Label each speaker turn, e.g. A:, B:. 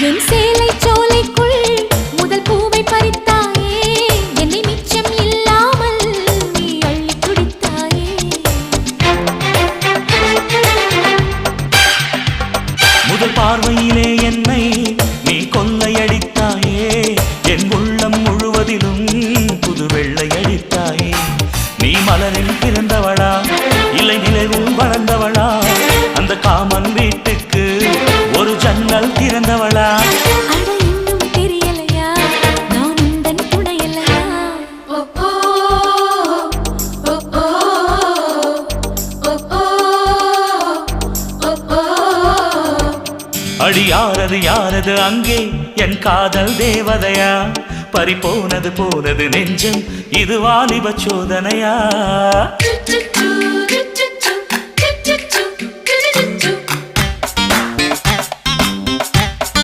A: என் சேலை சோலைக்குள் முதல் பூவை பறித்தாயே, என்னை மிச்சம் இல்லாமல் நீ அள்ளி குடித்தாயே.
B: முதல் பார்வையிலே என்னை நீ கொள்ளையடித்தாயே, என் உள்ளம் முழுவதிலும் புது வெள்ளையடித்தாயே. நீ மலரில் பிறந்தவளா இல்லை நிலவில் வளர்ந்தவளா, அந்த காமன் வீட்டுக்கு ஒரு ஜன்னல் திறந்தவளா?
A: அட இன்னும் தெரியலையா நான் உந்தன் துணையலையா?
B: அடி யாரது யாரது அங்கே என் காதல் தேவதையா? பறி போனது போனது நெஞ்சம், இது வாலிப சோதனையா?